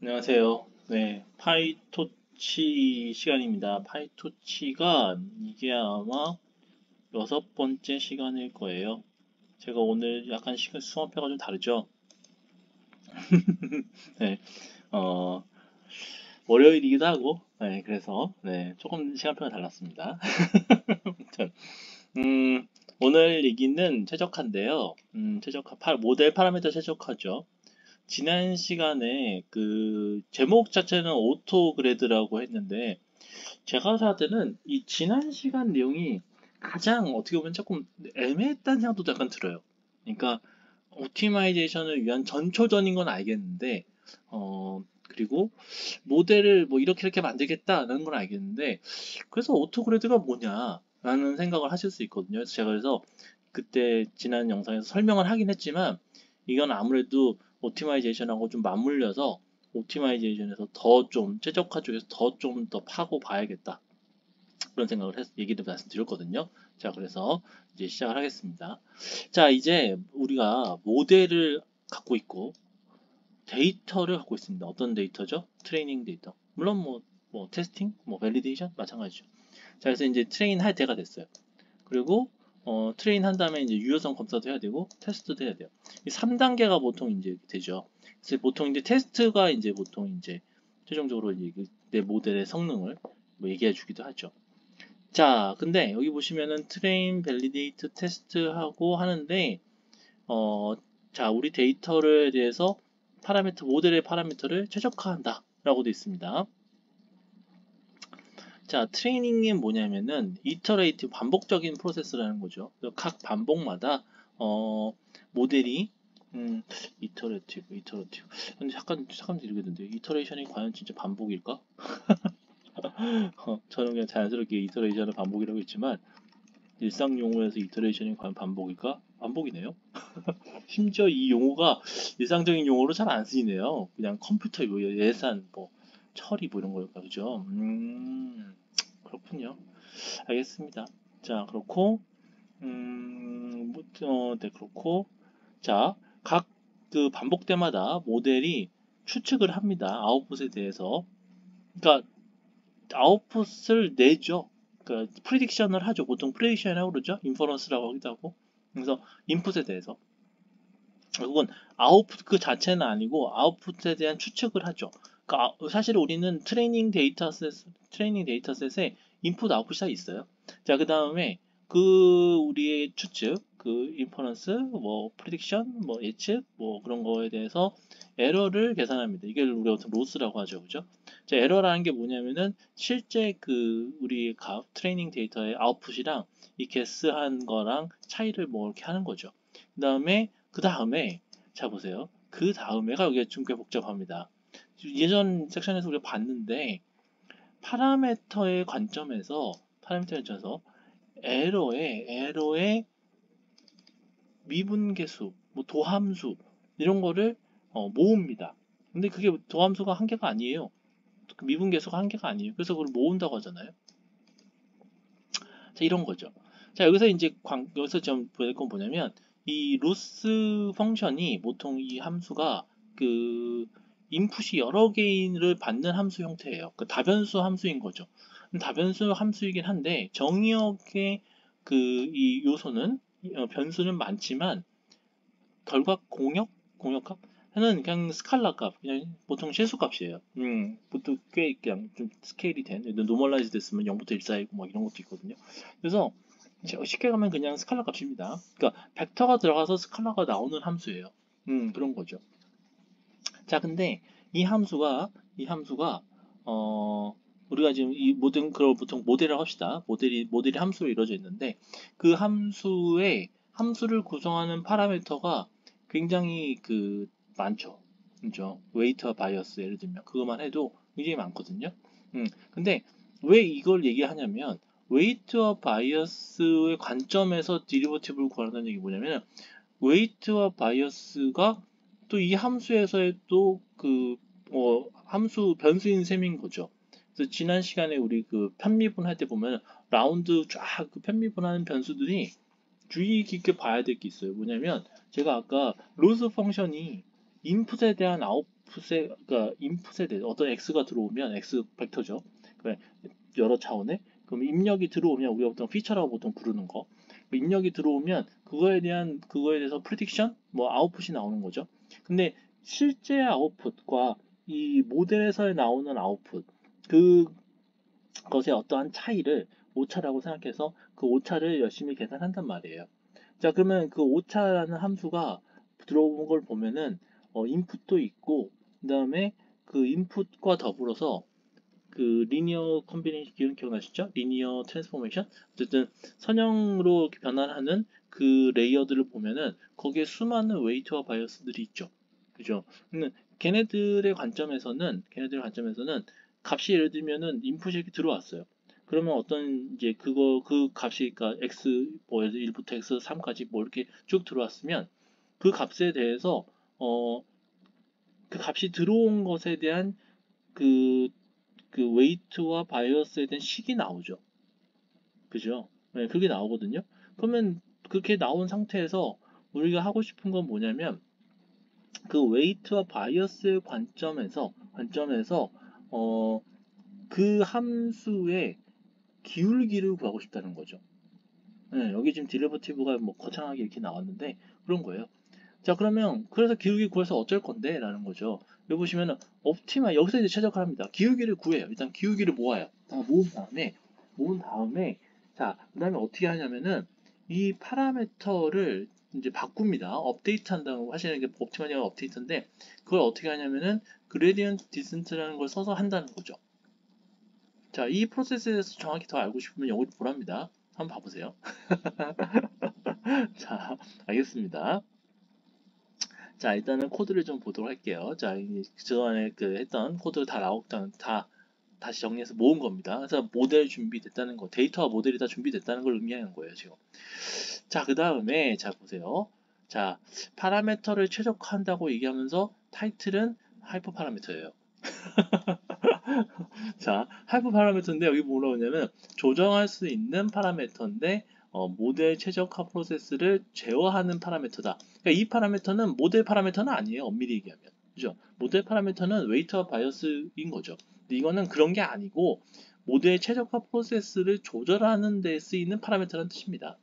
안녕하세요. 네, 파이토치 시간입니다. 파이토치가 이게 아마 6번째 시간일 거예요. 제가 오늘 약간 시간 수업표가 좀 다르죠? 네, 어, 월요일이기도 하고, 네, 그래서, 네, 조금 시간표가 달랐습니다. 아무튼, 음, 오늘 얘기는 최적화인데요. 모델 파라미터 최적화죠. 지난 시간에 그 제목 자체는 오토그레드라고 했는데 제가 생각할 때는 이 지난 시간 내용이 가장 어떻게 보면 조금 애매했다는 생각도 약간 들어요. 그러니까 오티마이제이션을 위한 전초전인 건 알겠는데 그리고 모델을 뭐 이렇게 만들겠다라는 건 알겠는데 그래서 오토그레드가 뭐냐라는 생각을 하실 수 있거든요. 그래서 그때 지난 영상에서 설명을 하긴 했지만 이건 아무래도 오티마이제이션하고 좀 맞물려서 오티마이제이션에서 더 좀 최적화 쪽에서 더 좀 더 파고 봐야겠다 그런 생각을 얘기도 말씀드렸거든요. 자, 그래서 이제 시작을 하겠습니다. 자, 이제 우리가 모델을 갖고 있고 데이터를 갖고 있습니다. 어떤 데이터죠? 트레이닝 데이터. 물론 뭐 테스팅, 뭐 밸리데이션 마찬가지죠. 자, 그래서 이제 트레인 할 때가 됐어요. 그리고 트레인 한 다음에 이제 유효성 검사도 해야 되고 테스트도 해야 돼요. 이 3단계가 보통 이제 되죠. 그래서 보통 이제 테스트가 이제 보통 이제 최종적으로 이제 내 모델의 성능을 뭐 얘기해 주기도 하죠. 자, 근데 여기 보시면은 트레인, 밸리데이트, 테스트하고 하는데 자, 우리 데이터를 대해서 모델의 파라미터를 최적화한다 라고 되어 있습니다. 자, 트레이닝이 뭐냐면은 이터레이티브 반복적인 프로세스라는 거죠. 각 반복마다 모델이 이터레이티브. 근데 잠깐 들리겠는데 이터레이션이 과연 진짜 반복일까? 저는 그냥 자연스럽게 이터레이션을 반복이라고 했지만 일상 용어에서 이터레이션이 과연 반복일까? 반복이네요. 심지어 이 용어가 일상적인 용어로 잘 안 쓰이네요. 그냥 컴퓨터 예산, 뭐 처리 뭐 이런 거니까 그죠? 그렇군요. 알겠습니다. 자, 그렇고 네, 그렇고 자, 각 그 반복 때마다 모델이 추측을 합니다. 아웃풋에 대해서. 그러니까 아웃풋을 내죠. 그러니까 프리딕션을 하죠. 보통 프리딕션이라고 그러죠. 인퍼런스라고 하기도 하고. 그래서 인풋에 대해서. 그건 아웃풋 그 자체는 아니고 아웃풋에 대한 추측을 하죠. 그러니까 사실 우리는 트레이닝 데이터셋에 인풋 아웃풋이 다 있어요. 자, 그 다음에 그 우리의 추측, 그 인퍼런스, 뭐 프리딕션, 뭐 예측, 뭐 그런 거에 대해서 에러를 계산합니다. 이게 우리가 어떤 로스라고 하죠, 그죠? 자, 에러라는 게 뭐냐면은 실제 그 우리 트레이닝 데이터의 아웃풋이랑 이 게스한 거랑 차이를 뭐 이렇게 하는 거죠. 그 다음에 자 보세요. 그 다음에가 여기가 좀 꽤 복잡합니다. 예전 섹션에서 우리가 봤는데 파라미터의 관점에서 에러의 미분계수, 뭐 도함수 이런 거를 모읍니다. 근데 그게 도함수가 한 개가 아니에요. 그 미분계수가 한 개가 아니에요. 그래서 그걸 모은다고 하잖아요. 자, 이런 거죠. 자, 여기서 좀 보낼 건 뭐냐면, 이 로스 펑션이 보통 이 함수가 그 인풋이 여러 개를 받는 함수 형태예요. 그 다변수 함수인 거죠. 다변수 함수이긴 한데, 정의역의 그 이 요소는, 변수는 많지만, 결과 공역값? 는 그냥 스칼라 값, 그냥 보통 실수 값이에요. 보통 꽤 그냥 좀 스케일이 된, 노멀라이즈 됐으면 0부터 1 사이고 막 이런 것도 있거든요. 그래서 쉽게 가면 그냥 스칼라 값입니다. 그러니까 벡터가 들어가서 스칼라가 나오는 함수예요. 그런 거죠. 자, 근데 이 함수가 우리가 지금 이 모든 걸 보통 모델이라고 합시다. 모델이 함수로 이루어져 있는데 그 함수를 구성하는 파라미터가 굉장히 그 많죠. 그죠? 웨이트와 바이어스 예를 들면 그것만 해도 굉장히 많거든요. 근데 왜 이걸 얘기하냐면 웨이트와 바이어스의 관점에서 디리버티브를 구하는 얘기 뭐냐면 웨이트와 바이어스가 또 이 함수에서의 또 그 함수 변수인 셈인 거죠. 그래서 지난 시간에 우리 그 편미분 할 때 보면 라운드 쫙 그 편미분하는 변수들이 주의 깊게 봐야 될 게 있어요. 뭐냐면 제가 아까 로스 펑션이 인풋에 대한 그러니까 인풋에 대해 어떤 x가 들어오면 x 벡터죠. 그래, 여러 차원의 그럼 입력이 들어오면 우리가 보통 피처라고 보통 부르는 거 입력이 들어오면 그거에 대해서 프리딕션 뭐 아웃풋이 나오는 거죠. 근데 실제 아웃풋과 이 모델에서 나오는 아웃풋 그것의 어떠한 차이를 오차라고 생각해서 그 오차를 열심히 계산한단 말이에요. 자, 그러면 그 오차라는 함수가 들어온 걸 보면은 인풋도 있고 그다음에 그 인풋과 더불어서 그 리니어 컨비네이션 기억나시죠? 리니어 트랜스포메이션? 어쨌든 선형으로 이렇게 변환하는 그 레이어들을 보면은 거기에 수많은 웨이트와 바이어스들이 있죠. 그죠? 근데 걔네들의 관점에서는 값이 예를 들면은 인풋이 이렇게 들어왔어요. 그러면 어떤 이제 그 값이 그러니까 x 뭐 예를 들어 1부터 x 3까지 뭐 이렇게 쭉 들어왔으면 그 값에 대해서 어 그 값이 들어온 것에 대한 그 웨이트와 바이어스에 대한 식이 나오죠. 그죠? 네, 그게 나오거든요. 그러면 그렇게 나온 상태에서 우리가 하고 싶은 건 뭐냐면 그 웨이트와 바이어스의 관점에서 그 함수의 기울기를 구하고 싶다는 거죠. 네, 여기 지금 디리버티브가 뭐 거창하게 이렇게 나왔는데 그런 거예요. 자, 그러면 그래서 기울기 구해서 어쩔 건데? 라는 거죠. 여기 보시면은 옵티마 여기서 이제 최적화를 합니다. 기울기를 구해요. 일단 기울기를 모아요. 모은 다음에 자, 그다음에 어떻게 하냐면은 이 파라미터를 이제 바꿉니다. 업데이트 한다고 하시는 게 옵티마니아 업데이트인데 그걸 어떻게 하냐면은 그레디언트 디센트라는 걸 써서 한다는 거죠. 자, 이 프로세스에 대해서 정확히 더 알고 싶으면 여기 보랍니다. 한번 봐보세요. 자, 알겠습니다. 자, 일단은 코드를 좀 보도록 할게요. 자, 그전에 했던 코드 다시 정리해서 모은 겁니다. 그래서 모델 준비됐다는 거, 데이터와 모델이 다 준비됐다는 걸 의미하는 거예요, 지금. 자, 그 다음에, 자, 보세요. 자, 파라미터를 최적화한다고 얘기하면서 타이틀은 하이퍼 파라미터예요. 자, 하이퍼 파라미터인데 여기 뭐라고 하냐면 조정할 수 있는 파라미터인데 모델 최적화 프로세스를 제어하는 파라미터다. 그러니까 이 파라미터는 모델 파라미터는 아니에요. 엄밀히 얘기하면. 그죠? 모델 파라미터는 웨이트와 바이어스인 거죠. 근데 이거는 그런 게 아니고 모델 최적화 프로세스를 조절하는 데 쓰이는 파라미터라는 뜻입니다.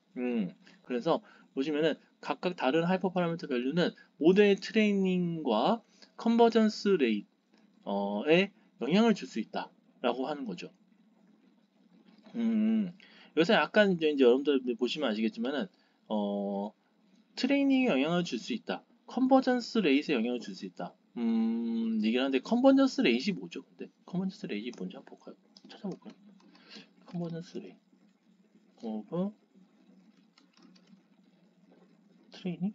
그래서 보시면은 각각 다른 하이퍼 파라미터 밸류는 모델 트레이닝과 컨버전스 레이트에 영향을 줄 수 있다라고 하는 거죠. 여기서 약간 이제 여러분들 보시면 아시겠지만은 트레이닝에 영향을 줄 수 있다. 컨버전스 레이트에 영향을 줄 수 있다. 얘기를 하는데 컨버전스 레이트이 뭐죠? 근데 컨버전스 레이트이 뭔지 한번 볼까요? 찾아볼까요? 컨버전스 레이트 오브 트레이닝?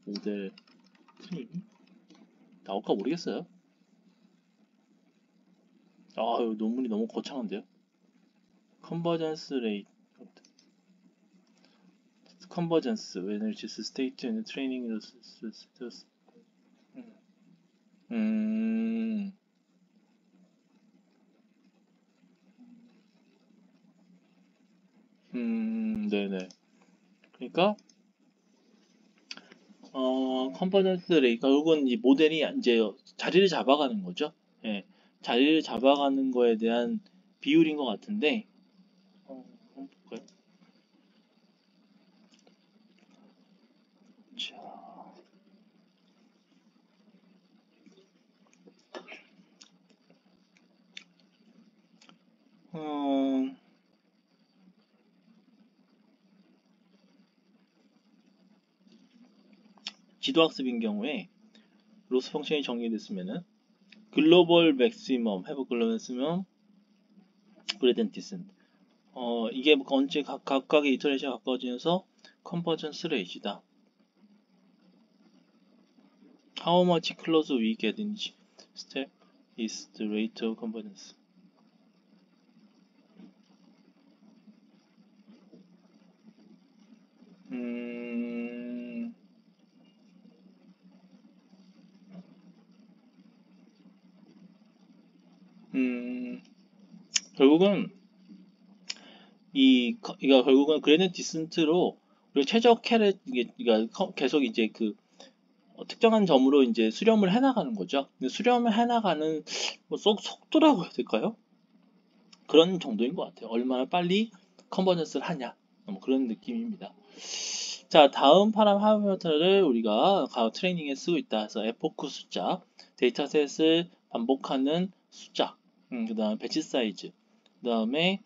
모델 트레이닝? 나올까 모르겠어요. 아, 논문이 너무 거창한데요? 컨버전스 레이트 convergence when it is state and training 음, 네네. 그러니까 컨버전스 레이 결국은 이 모델이 이제 자리를 잡아가는 거죠. 예, 자리를 잡아가는 거에 대한 비율인 것 같은데 한번 볼까요? 자, 어, 지도학습인 경우에 로스 펑션이 정의됐으면은 글로벌 맥시멈, 해브 글로벌 맥시멈, 그레디언트 디센트. 이게 언제 각각의 이터레이션이 가까워지면서 컨버전스 레이지다. How much closer we get in each step is the rate of convergence. 결국은 이가 결국은 그레디언트 디센트로 우리가 최적화를 이게 계속 이제 특정한 점으로 이제 수렴을 해나가는 거죠. 근데 수렴을 해나가는 뭐 속도라고 해야 될까요? 그런 정도인 것 같아요. 얼마나 빨리 컨버전스를 하냐, 뭐 그런 느낌입니다. 자, 다음 파라미터를 우리가 트레이닝에 쓰고 있다. 그래서 에포크 숫자, 데이터셋을 반복하는 숫자, 그 다음에 배치 사이즈, 그 다음에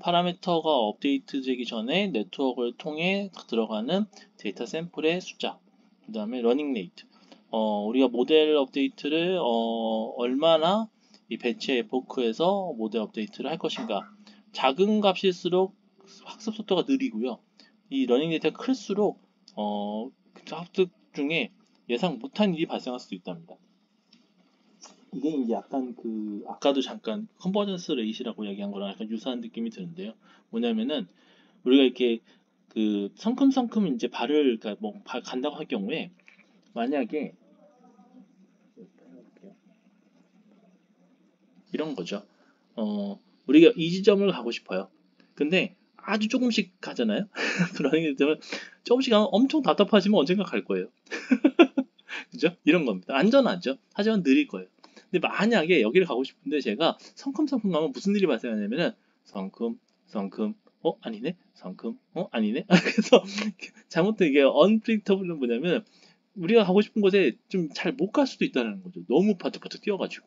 파라미터가 업데이트 되기 전에 네트워크를 통해 들어가는 데이터 샘플의 숫자, 그 다음에 러닝 레이트. 우리가 모델 업데이트를 얼마나 이 배치 에포크에서 모델 업데이트를 할 것인가. 작은 값일수록 학습 속도가 느리고요. 이 러닝 데이터가 클수록 학습 중에 예상 못한 일이 발생할 수도 있답니다. 이게 이제 약간 아까도 잠깐 컨버전스 레이시라고 얘기한 거랑 약간 유사한 느낌이 드는데요. 뭐냐면은 우리가 이렇게 성큼성큼 이제 그러니까 뭐 간다고 할 경우에 만약에 이런 거죠. 우리가 이 지점을 가고 싶어요. 근데 아주 조금씩 가잖아요. 러닝 되면 조금씩 가면 엄청 답답하지만 언젠가 갈 거예요. 그죠? 이런 겁니다. 안전하죠. 하지만 느릴 거예요. 근데 만약에 여기를 가고 싶은데 제가 성큼성큼 가면 무슨 일이 발생하냐면은 성큼 아니네 성큼 아니네 그래서 잘못된 이게 unpredictable은 뭐냐면 우리가 가고 싶은 곳에 좀 잘 못 갈 수도 있다는 거죠. 너무 바짝바짝 뛰어가지고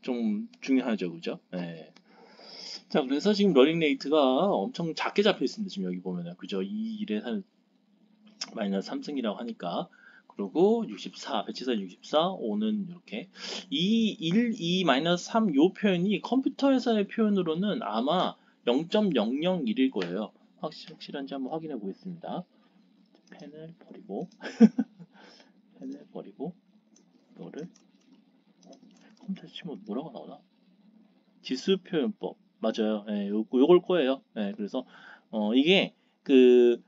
좀 중요하죠, 그죠? 네. 자, 그래서 지금 러닝 레이트가 엄청 작게 잡혀 있습니다. 지금 여기 보면은 그죠? 2일에 한 마이너스 3승이라고 하니까. 그리고 64, 배치사 64, 5는 이렇게 2, 1, 2, 마이너스 3 요 표현이 컴퓨터에서의 표현으로는 아마 0.001일 거예요. 확실한지 한번 확인해 보겠습니다. 펜을 버리고 이거를 컴퓨터에서 치면 뭐라고 나오나? 지수 표현법 맞아요. 예, 요걸 거예요. 예, 그래서 이게 그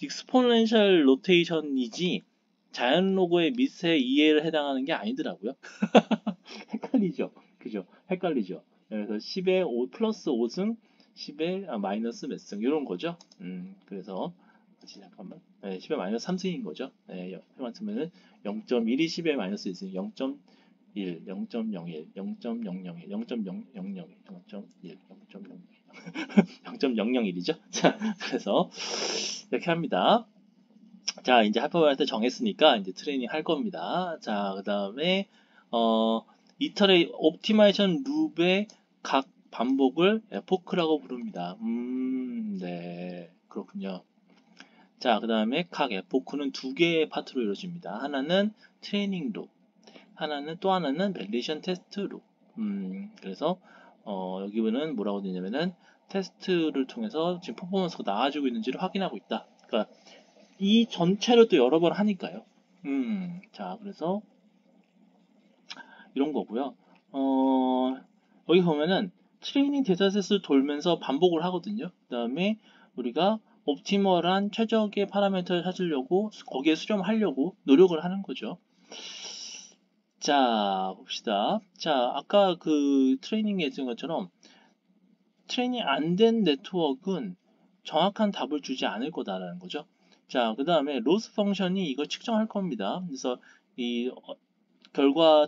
익스포넨셜 로테이션이지 자연 로고의 미세 이해를 해당하는 게 아니더라고요. 헷갈리죠. 그죠? 헷갈리죠. 그래서 10에 5 플러스 5승, 10에 마이너스 몇 승 이런 거죠. 그래서 잠깐만. 네, 10에 마이너스 3승인 거죠. 네, 해봤으면은 0.1이 10에 마이너스 1승, 0.1, 0.01, 0.001, 0.001, 0.1, 0.001, 0.001이죠. 자, 그래서 이렇게 합니다. 자, 이제 하이퍼바이트 정했으니까 이제 트레이닝 할 겁니다. 자, 그 다음에 이터레이 옵티마이션 룹의 각 반복을 에포크라고 부릅니다. 네, 그렇군요. 자, 그 다음에 각 에포크는 두 개의 파트로 이루어집니다. 하나는 트레이닝 룹, 또 하나는 밸리데이션 테스트 룹. 그래서 여기는 뭐라고 되냐면은 테스트를 통해서 지금 퍼포먼스가 나아지고 있는지를 확인하고 있다. 그러니까 이 전체를 또 여러 번 하니까요. 자, 그래서 이런 거고요. 여기 보면은 트레이닝 데이터셋을 돌면서 반복을 하거든요. 그 다음에 우리가 옵티멀한 최적의 파라미터를 찾으려고 거기에 수렴하려고 노력을 하는 거죠. 자, 봅시다. 자, 아까 트레이닝에 했던 것처럼 트레이닝 안 된 네트워크는 정확한 답을 주지 않을 거다라는 거죠. 자, 그 다음에 로스 펑션이 이걸 측정할 겁니다. 그래서 이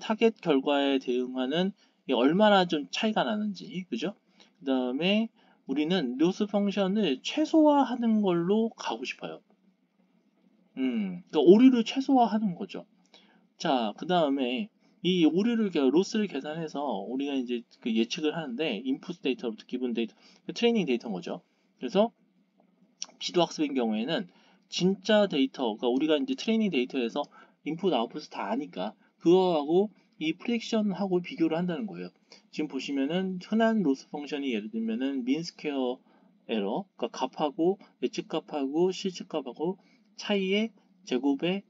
타겟 결과에 대응하는 얼마나 좀 차이가 나는지, 그죠? 그 다음에 우리는 로스 펑션을 최소화하는 걸로 가고 싶어요. 그러니까 오류를 최소화하는 거죠. 자, 그 다음에 이 로스를 계산해서 우리가 이제 예측을 하는데 인풋 데이터부터 기본 데이터, 트레이닝 데이터인 거죠. 그래서 지도학습인 경우에는 진짜 데이터, 그러니까 우리가 이제 트레이닝 데이터에서 인풋 아웃풋을 다 아니까 그거하고 이 프리딕션하고 비교를 한다는 거예요. 지금 보시면은 흔한 로스 펑션이 예를 들면은 민 스퀘어 에러, 그러니까 값하고 예측값하고 실측값하고 차이의 제곱에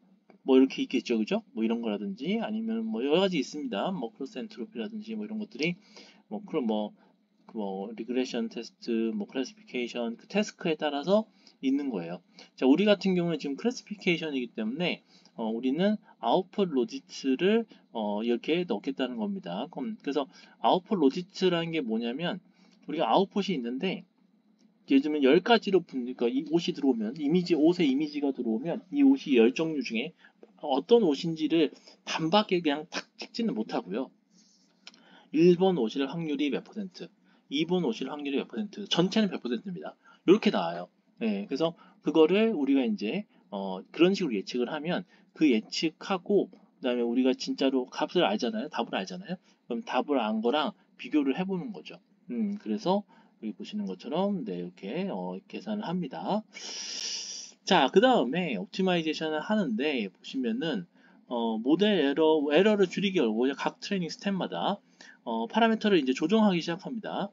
뭐 이렇게 있겠죠, 그죠? 뭐 이런 거라든지 아니면 뭐 여러 가지 있습니다. 뭐 크로스 엔트로피라든지 뭐 이런 것들이 그럼 리그레션 테스트, 뭐 클래시피케이션 그 태스크에 따라서 있는 거예요. 자, 우리 같은 경우는 지금 클래시피케이션이기 때문에 우리는 아웃풋 로지트를 이렇게 넣겠다는 겁니다. 그래서 아웃풋 로지트라는 게 뭐냐면 우리가 아웃풋이 있는데 예를 들면 10가지로 그러니까 이 옷이 들어오면 옷에 이미지가 들어오면 이 옷이 10종류 중에 어떤 옷인지를 단박에 그냥 탁 찍지는 못하고요. 1번 옷일 확률이 몇 퍼센트, 2번 옷일 확률이 몇 퍼센트, 전체는 100%입니다. 이렇게 나와요. 네, 그래서 그거를 우리가 이제 그런 식으로 예측을 하면 그 예측하고 그다음에 우리가 진짜로 값을 알잖아요. 답을 알잖아요. 그럼 답을 안 거랑 비교를 해보는 거죠. 그래서 여기 보시는 것처럼 네, 이렇게 계산을 합니다. 자, 그 다음에 옵티마이제이션을 하는데 보시면은 모델 에러를 줄이기 위해서 각 트레이닝 스텝마다 파라미터를 이제 조정하기 시작합니다.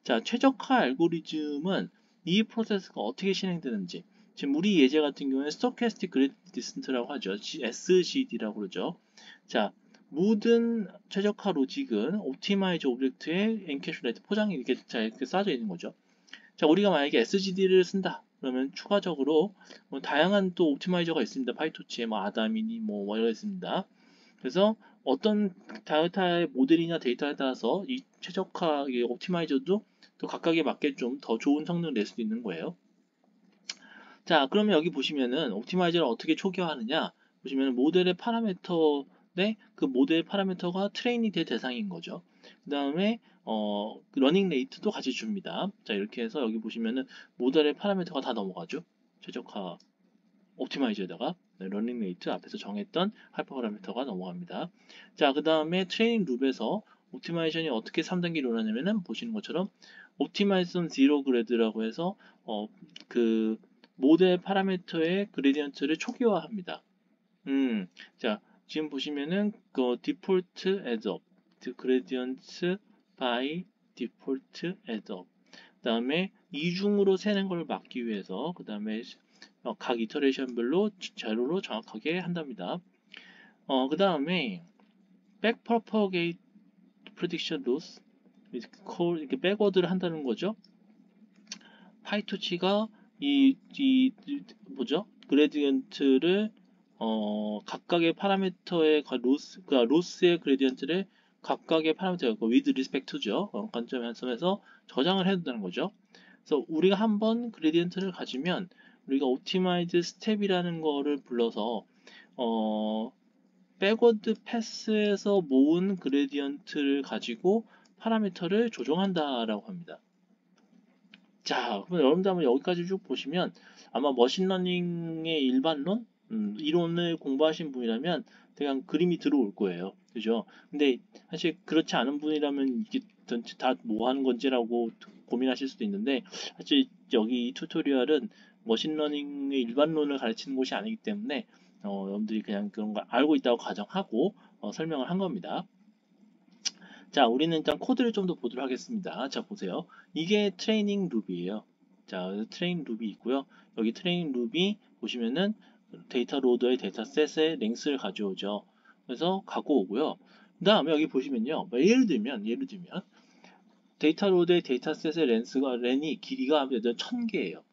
자, 최적화 알고리즘은 이 프로세스가 어떻게 진행되는지, 지금 우리 예제 같은 경우에 스토캐스틱 그레디언트 디센트라고 하죠. SGD라고 그러죠. 자, 모든 최적화 로직은 옵티마이즈 오브젝트의 엔캐슐레이트 포장이 이렇게 쌓여져 있는 거죠. 자, 우리가 만약에 SGD를 쓴다. 그러면 추가적으로 다양한 또 옵티마이저가 있습니다. 파이토치에 아다미니 여러 있습니다. 그래서 어떤 데이터의 모델이나 데이터에 따라서 이 최적화 옵티마이저도 또 각각에 맞게 좀 더 좋은 성능을 낼 수도 있는 거예요. 자, 그러면 여기 보시면은 옵티마이저를 어떻게 초기화하느냐? 보시면은 모델의 파라미터 그 모델 파라미터가 트레인이 될 대상인 거죠. 그 다음에 러닝 레이트도 같이 줍니다. 자, 이렇게 해서 여기 보시면은 모델의 파라미터가 다 넘어가죠. 최적화 옵티마이저에다가 러닝 레이트 앞에서 정했던 하이퍼 파라미터가 넘어갑니다. 자, 그 다음에 트레이닝 룹에서 옵티마이제이션이 어떻게 3단계로 일어나냐면은 보시는 것처럼 옵티마이션 제로 그레드라고 해서 그 모델 파라미터의 그레디언트를 초기화합니다. 자, 지금 보시면은 그 디폴트 애드업, 그레디언트 바이 디폴트 애드업. 그다음에 이중으로 세는 걸 막기 위해서 그다음에 각 이터레이션별로 제로로 정확하게 한답니다. 그다음에 백 프로퍼게이트 프리딕션 로스 이렇게 백워드를 한다는 거죠. 파이토치가 뭐죠? 그레디언트를 각각의 파라미터의 그러니까 로스의 그레디언트를 각각의 파라미터 with respect to죠. 관점에서 저장을 해둔다는 거죠. 그래서 우리가 한번 그레디언트를 가지면 우리가 옵티마이즈 스텝이라는 거를 불러서 백워드 패스에서 모은 그레디언트를 가지고 파라미터를 조정한다라고 합니다. 자, 그럼 여러분들 한번 여기까지 쭉 보시면 아마 머신러닝의 일반론, 이론을 공부하신 분이라면 그냥 그림이 들어올 거예요. 그죠? 근데 사실 그렇지 않은 분이라면 이게 전체 다 뭐 하는 건지라고 고민하실 수도 있는데 사실 여기 이 튜토리얼은 머신러닝의 일반론을 가르치는 곳이 아니기 때문에 여러분들이 그냥 그런 걸 알고 있다고 가정하고 설명을 한 겁니다. 자, 우리는 일단 코드를 좀 더 보도록 하겠습니다. 자, 보세요. 이게 트레이닝 룹이에요. 자, 트레이닝 룹이 있고요. 여기 트레이닝 룹이 보시면은 데이터 로더의 데이터셋의 랭스를 가져오죠. 그래서 갖고 오고요. 그 다음에 여기 보시면요. 예를 들면 데이터 로드의 데이터셋의 렌이 길이가 1000개예요.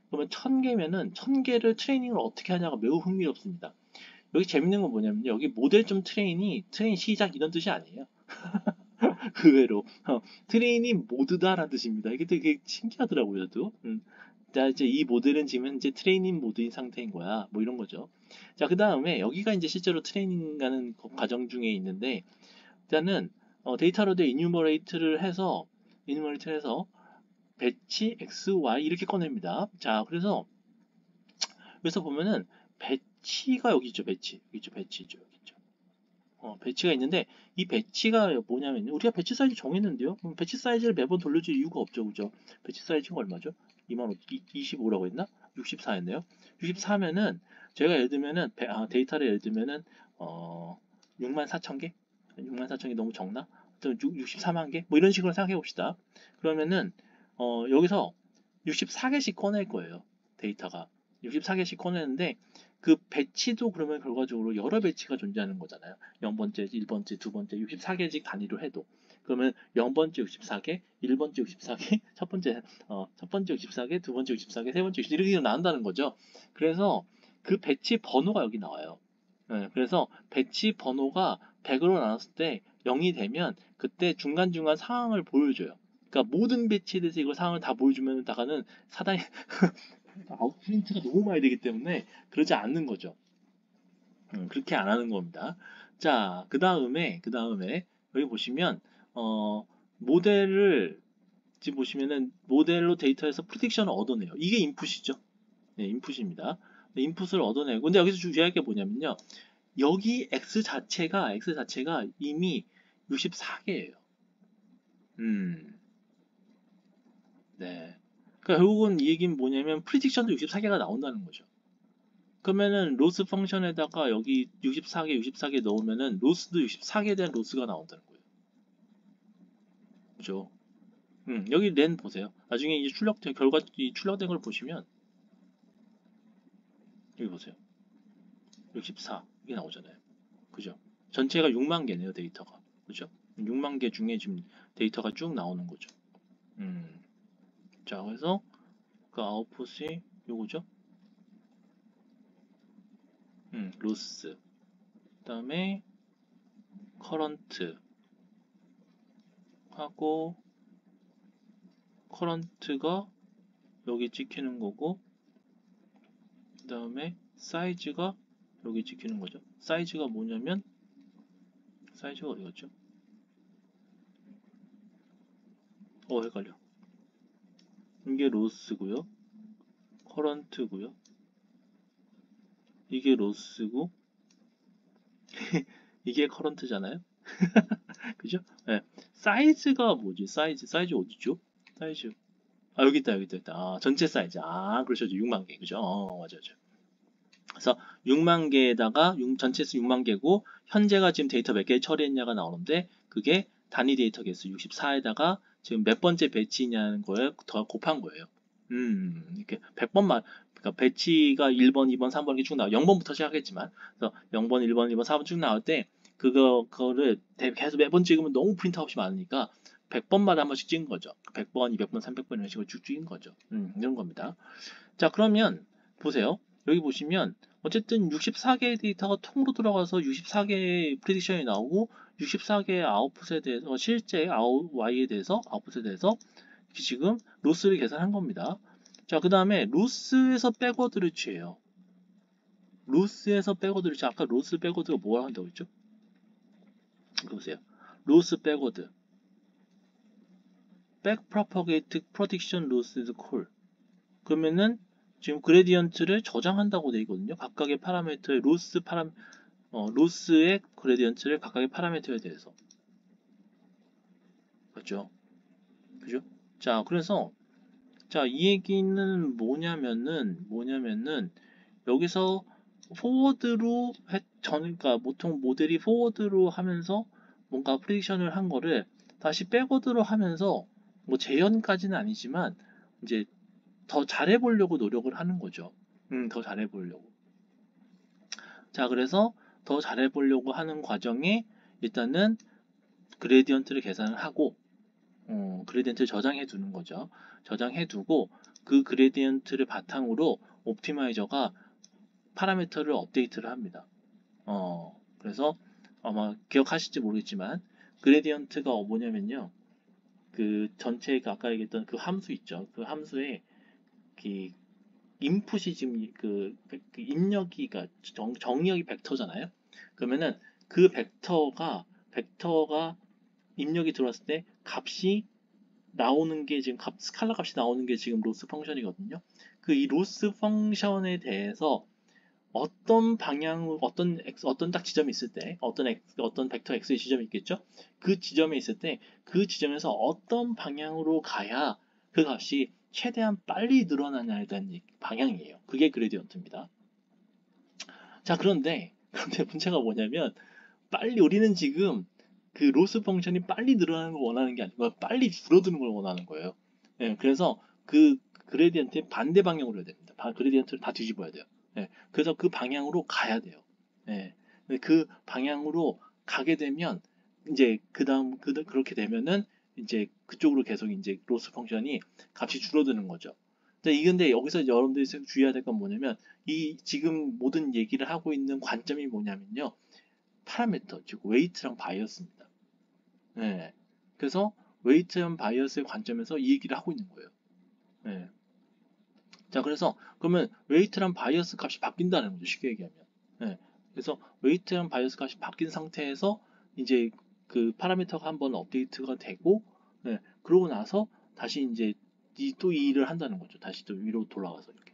그러면 1000개면은 1000개를 트레이닝을 어떻게 하냐가 매우 흥미롭습니다. 여기 재밌는 건 뭐냐면 여기 모델.트레인 트레인 시작 이런 뜻이 아니에요. 의외로 트레이닝 모드다라는 뜻입니다. 이게 되게 신기하더라고요, 저도. 자, 이제 이 모델은 지금 현재 트레이닝 모드인 상태인 거야. 뭐 이런 거죠. 자, 그 다음에 여기가 이제 실제로 트레이닝 하는 과정 중에 있는데, 일단은 데이터 로드에 이뉴머레이트를 해서 배치 x, y 이렇게 꺼냅니다. 자, 그래서 보면은 배치가 여기 있죠, 배치죠. 배치가 있는데 이 배치가 뭐냐면 우리가 배치 사이즈 정했는데요. 그럼 배치 사이즈를 매번 돌려줄 이유가 없죠, 그죠? 배치 사이즈가 얼마죠? 25라고 했나? 64였네요. 64면은 제가 예를 들면은 데이터를 예를 들면은 64,000개? 64,000개 너무 적나? 64만 개? 뭐 이런 식으로 생각해 봅시다. 그러면은 여기서 64개씩 꺼낼 거예요. 데이터가 64개씩 꺼내는데 그 배치도 그러면 결과적으로 여러 배치가 존재하는 거잖아요. 0번째, 1번째, 2번째, 64개씩 단위로 해도. 그러면 0번째 64개, 1번째 64개, 첫 번째 64개, 두 번째 64개, 세 번째 64개 이렇게 나온다는 거죠. 그래서 그 배치 번호가 여기 나와요. 그래서 배치 번호가 100으로 나눴을 때 0이 되면 그때 중간중간 상황을 보여줘요. 그러니까 모든 배치에 대해서 이걸 상황을 다 보여주면 다가는 사단이 아웃프린트가 너무 많이 되기 때문에 그러지 않는 거죠. 그렇게 안 하는 겁니다. 자, 그 다음에 여기 보시면 모델을 지금 보시면은 모델로 데이터에서 프리딕션을 얻어내요. 이게 인풋이죠. 네, 인풋입니다. 인풋을 얻어내고 근데 여기서 주의할 게 뭐냐면요. 여기 x 자체가 이미 64개예요. 네. 그러니까 결국은 이 얘기는 뭐냐면 프리딕션도 64개가 나온다는 거죠. 그러면은 로스 펑션에다가 여기 64개 넣으면은 로스도 64개에 대한 로스가 나온다는 거예요. 그죠? 여기 렌 보세요. 나중에 이제 출력된 결과 출력된 걸 보시면 여기 보세요. 64 이게 나오잖아요. 그죠? 전체가 6만 개네요, 데이터가. 그죠? 6만 개 중에 지금 데이터가 쭉 나오는 거죠. 자, 그래서 그 아웃풋이 요거죠? 로스. 그다음에 커런트 하고 커런트가 여기 찍히는 거고 그 다음에 사이즈가 여기 찍히는 거죠. 사이즈가 뭐냐면 사이즈가 어디 갔죠? 헷갈려. 이게 로스고요. 커런트고요. 이게 로스고 이게 커런트잖아요. 그죠? 네. 사이즈가 뭐지? 사이즈 어디죠? 사이즈 여기 있다. 전체 사이즈. 그렇죠. 6만 개. 그죠? 맞아요. 그래서 6만 개에다가 전체수 6만 개고 현재가 지금 데이터 몇 개 처리했냐가 나오는데 그게 단위 데이터 개수 64에다가 지금 몇 번째 배치냐는 거에 더 곱한 거예요. 이렇게 100번만 그러니까 배치가 1번, 2번, 3번 이렇게 쭉 나와. 0번부터 시작했지만 그래서 0번, 1번, 2번, 4번 쭉 나올 때 그거를 계속 매번 찍으면 너무 프린트아웃이 많으니까 100번마다 한 번씩 찍은 거죠. 100번, 200번, 300번 이런 식으로 쭉 찍은 거죠. 이런 겁니다. 자, 그러면 보세요. 여기 보시면 어쨌든 64개의 데이터가 통으로 들어가서 64개의 프리딕션이 나오고 64개의 아웃풋에 대해서 실제 Y에 대해서 아웃풋에 대해서 지금 로스를 계산한 겁니다. 자, 그 다음에 로스에서 백워드를 취해요. 로스에서 백워드를 취해. 아까 로스 백워드가 뭐라 한다고 했죠? 이거 보세요. 로스 백워드 백프로퍼게이트 프로딕션 로스 is call. 그러면은 지금 그레디언트를 저장한다고 되어 있거든요. 각각의 파라미터의 로스의 그레디언트를 각각의 파라미터에 대해서. 그렇죠? 그죠? 자, 그래서 자, 이 얘기는 뭐냐면은 여기서 포워드로 그러니까 보통 모델이 포워드로 하면서 뭔가 프리딕션을 한 거를 다시 백워드로 하면서 뭐 재현까지는 아니지만 이제 더 잘해보려고 노력을 하는 거죠. 더 잘해보려고. 자, 그래서 더 잘해보려고 하는 과정에 일단은 그레디언트를 계산을 하고, 그레디언트를 저장해 두는 거죠. 저장해 두고 그 그레디언트를 바탕으로 옵티마이저가 파라미터를 업데이트를 합니다. 그래서 아마 기억하실지 모르겠지만 그레디언트가 뭐냐면요. 그 전체 아까 얘기했던 그 함수 있죠. 그 함수에 그 인풋이 지금 그 입력이 그러니까 정의역이 벡터잖아요. 그러면은 그 벡터가 입력이 들어왔을 때 값이 나오는 게 지금 스칼라 값이 나오는 게 지금 로스 펑션이거든요. 그 이 로스 펑션에 대해서 어떤 방향 어떤 딱 지점이 있을 때 어떤 벡터 x의 지점이 있겠죠. 그 지점에 있을 때 그 지점에서 어떤 방향으로 가야 그 값이 최대한 빨리 늘어나냐에 대한 방향이에요. 그게 그레디언트입니다. 자, 그런데 문제가 뭐냐면 빨리 우리는 지금 그 로스 펑션이 빨리 늘어나는 걸 원하는 게 아니고 빨리 줄어드는 걸 원하는 거예요. 그래서 그 그레디언트의 반대 방향으로 해야 됩니다. 그레디언트를 다 뒤집어야 돼요. 그래서 그 방향으로 가야 돼요. 그 방향으로 가게 되면 이제 그렇게 되면은 이제 그쪽으로 계속 이제 로스 펑션이 값이 줄어드는 거죠. 근데 여기서 여러분들이 주의해야 될 건 뭐냐면 이 지금 모든 얘기를 하고 있는 관점이 뭐냐면요. 파라미터, 즉 웨이트랑 바이어스입니다. 그래서 웨이트형 바이어스의 관점에서 이 얘기를 하고 있는 거예요. 네. 자, 그래서 그러면 웨이트랑 바이어스 값이 바뀐다는 거죠. 쉽게 얘기하면. 네. 그래서 웨이트랑 바이어스 값이 바뀐 상태에서 이제 그 파라미터가 한번 업데이트가 되고, 네. 그러고 나서 다시 이제 또 이 일을 한다는 거죠. 다시 또 위로 돌아가서 이렇게.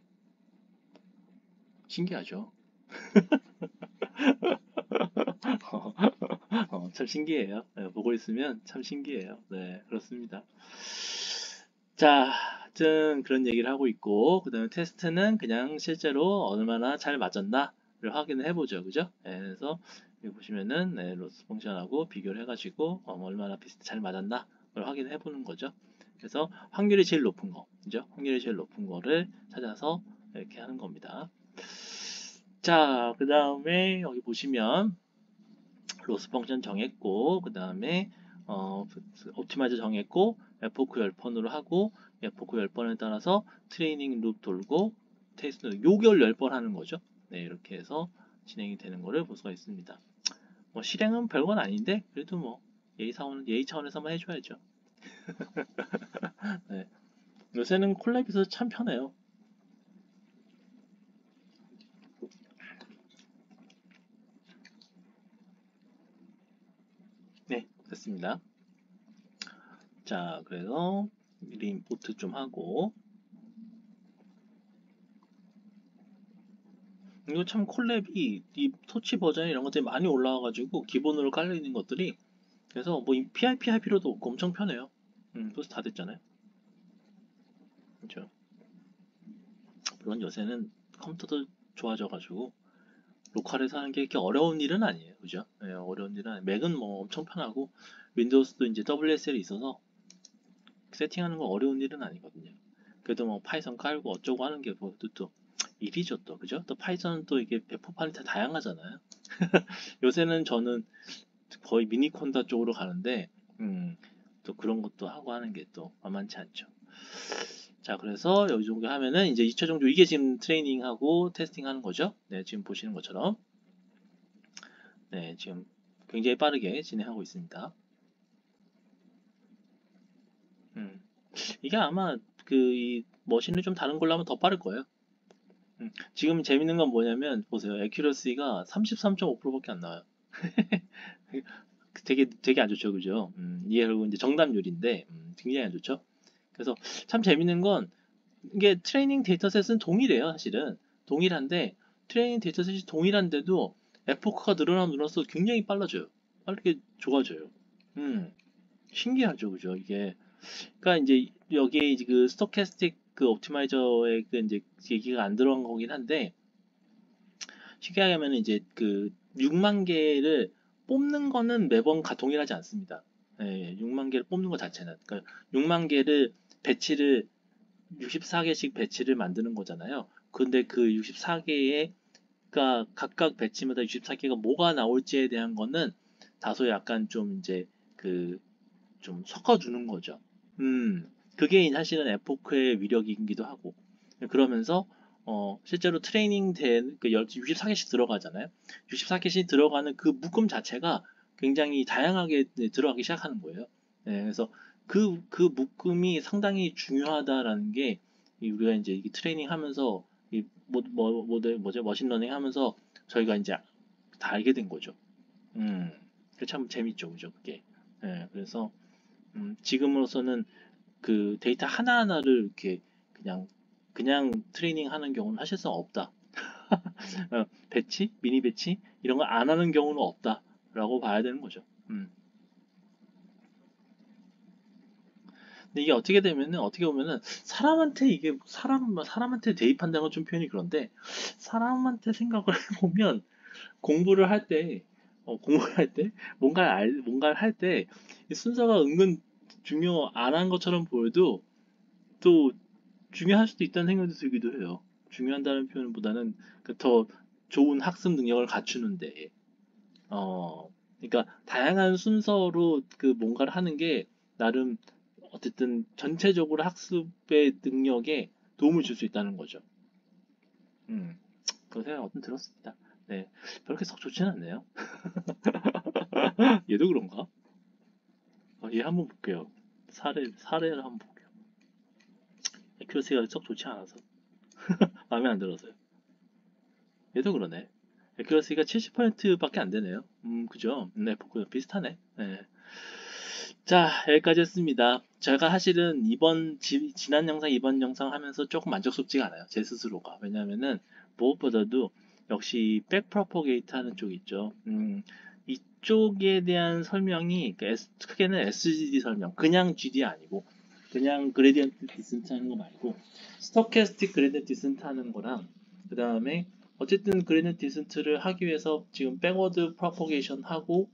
신기하죠? 참 신기해요. 네, 보고 있으면 참 신기해요. 네, 그렇습니다. 자, 하여튼 그런 얘기를 하고 있고, 그 다음에 테스트는 그냥 실제로 얼마나 잘 맞았나를 확인을 해보죠. 그죠? 네, 그래서 여기 보시면은 네, 로스 펑션하고 비교를 해가지고 얼마나 비슷 잘 맞았나를 확인을 해보는 거죠. 그래서 확률이 제일 높은 거, 그죠? 확률이 제일 높은 거를 찾아서 이렇게 하는 겁니다. 자, 그 다음에 여기 보시면 로스 펑션 정했고, 그 다음에 옵티마이저 정했고, F4 10번으로 하고, F4 10번에 따라서 트레이닝 룹 돌고, 테스트 요걸 10번 하는 거죠. 네, 이렇게 해서 진행이 되는 거를 볼 수가 있습니다. 뭐 실행은 별건 아닌데 그래도 뭐 예의 차원에서만 해줘야죠. 네. 요새는 콜랩이 참 편해요. 네, 됐습니다. 자, 그래서 리임포트 좀 하고, 이거 참 콜랩이 이 토치 버전 이런 것들이 많이 올라와가지고 기본으로 깔려 있는 것들이, 그래서 뭐 PIP 할 필요도 없고 엄청 편해요. 벌써 다 됐잖아요. 그렇죠. 물론 요새는 컴퓨터도 좋아져가지고 로컬에서 하는 게 이렇게 어려운 일은 아니에요. 그죠? 네, 어려운 일은 아니에요. 맥은 뭐 엄청 편하고 윈도우스도 이제 WSL이 있어서 세팅하는 거 어려운 일은 아니거든요. 그래도 뭐 파이썬 깔고 어쩌고 하는 게 뭐 또 일이죠 또. 그죠? 또 파이썬은 또 이게 배포판이 다 다양하잖아요. 요새는 저는 거의 미니콘다 쪽으로 가는데 또 그런 것도 하고 하는 게 또 만만치 않죠. 자, 그래서 이 정도 하면은 이제 2차 정도 이게 지금 트레이닝하고 테스팅하는 거죠. 네, 지금 보시는 것처럼 네, 지금 굉장히 빠르게 진행하고 있습니다. 음, 이게 아마 그 이 머신을 좀 다른 걸로 하면 더 빠를 거예요. 지금 재밌는 건 뭐냐면 보세요. 애큐러시가 33.5%밖에 안 나와요. 되게 안 좋죠, 그죠? 이게 결국 이제 정답률인데 굉장히 안 좋죠. 그래서 참 재밌는 건 이게 트레이닝 데이터셋은 동일해요, 사실은. 동일한데 트레이닝 데이터셋이 동일한데도 에포크가 늘어나서 굉장히 빨라져요. 빠르게 좋아져요. 음, 신기하죠, 그죠? 이게 그러니까 이제 여기에 이제 그 스토캐스틱 그 옵티마이저의 그 이제 얘기가 안 들어간 거긴 한데 쉽게 하면 이제 그 6만 개를 뽑는 거는 매번 동일하지 않습니다. 예, 6만 개를 뽑는 것 자체는 그러니까 6만 개를 배치를 64개씩 배치를 만드는 거잖아요. 근데 그 64개의 그러니까 각각 배치마다 64개가 뭐가 나올지에 대한 거는 다소 약간 좀 이제 그 좀 섞어주는 거죠. 그게 사실은 에포크의 위력이기도 하고 그러면서 실제로 트레이닝 된 그 64개씩 들어가잖아요. 64개씩 들어가는 그 묶음 자체가 굉장히 다양하게 들어가기 시작하는 거예요. 네, 그래서 그 묶음이 상당히 중요하다라는 게 우리가 이제 이 트레이닝 하면서 이 모델 뭐죠 머신러닝 하면서 저희가 이제 다 알게 된 거죠. 그게 참 재밌죠, 그죠, 그게. 예, 그래서 지금으로서는 그 데이터 하나하나를 이렇게 그냥 트레이닝 하는 경우는 사실상 없다. 배치, 미니 배치 이런 걸 안 하는 경우는 없다라고 봐야 되는 거죠. 근데 이게 어떻게 되면은 어떻게 보면은 사람한테 이게 사람한테 대입한다는 건 좀 표현이 그런데 사람한테 생각을 해보면 공부를 할 때 공부를 할 때 뭔가를 할 때 순서가 은근 중요 안 한 것처럼 보여도 또 중요할 수도 있다는 생각이 들기도 해요. 중요한다는 표현보다는 그더 좋은 학습 능력을 갖추는데, 그러니까 다양한 순서로 그 뭔가를 하는 게 나름 어쨌든 전체적으로 학습의 능력에 도움을 줄 수 있다는 거죠. 음, 그런 생각 어떤 들었습니다. 네, 그렇게 썩 좋지는 않네요. 얘도 그런가? 얘 한번 볼게요. 사례를 한번 볼게요. 에큐러시가 썩 좋지 않아서 마음에 안 들어서요. 얘도 그러네. 에큐러시가 70%밖에 안 되네요. 그죠? 네, 비슷하네. 네. 자, 여기까지 했습니다. 제가 사실은 지난 영상, 이번 영상 하면서 조금 만족스럽지가 않아요. 제 스스로가. 왜냐면은, 무엇보다도 역시 백 프로포게이트 하는 쪽 있죠. 이쪽에 대한 설명이, 크게는 SGD 설명, 그냥 GD 아니고, 그냥 그레디언트 디센트 하는 거 말고, 스토캐스틱 그레디언트 디센트 하는 거랑, 그 다음에, 어쨌든 그레디언트 디센트를 하기 위해서 지금 백워드 프로포게이션 하고,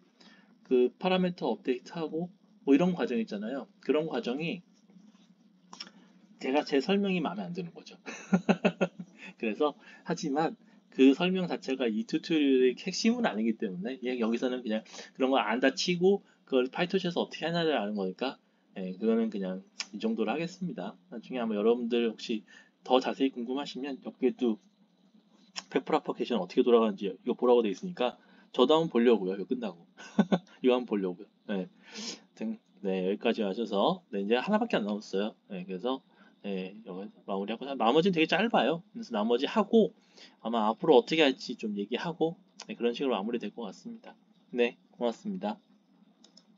그 파라미터 업데이트하고 뭐 이런 과정 있잖아요. 그런 과정이 제 설명이 마음에 안 드는 거죠. 그래서 하지만 그 설명 자체가 이 튜토리얼의 핵심은 아니기 때문에 여기서는 그냥 그런 거 안다 치고 그걸 파이토시에서 어떻게 하냐를 아는 거니까 그거는 그냥 이 정도로 하겠습니다. 나중에 아마 여러분들 혹시 더 자세히 궁금하시면 여기에도 팩프라퍼케이션 어떻게 돌아가는지 이거 보라고 돼 있으니까 저도 한번 보려고요. 이거 끝나고 이거 한번 보려고요. 네. 네, 여기까지 하셔서 네, 이제 하나밖에 안 남았어요. 네, 그래서 여기 마무리하고 나머지는 되게 짧아요. 그래서 나머지 하고 아마 앞으로 어떻게 할지 좀 얘기하고 그런 식으로 마무리될 것 같습니다. 네, 고맙습니다.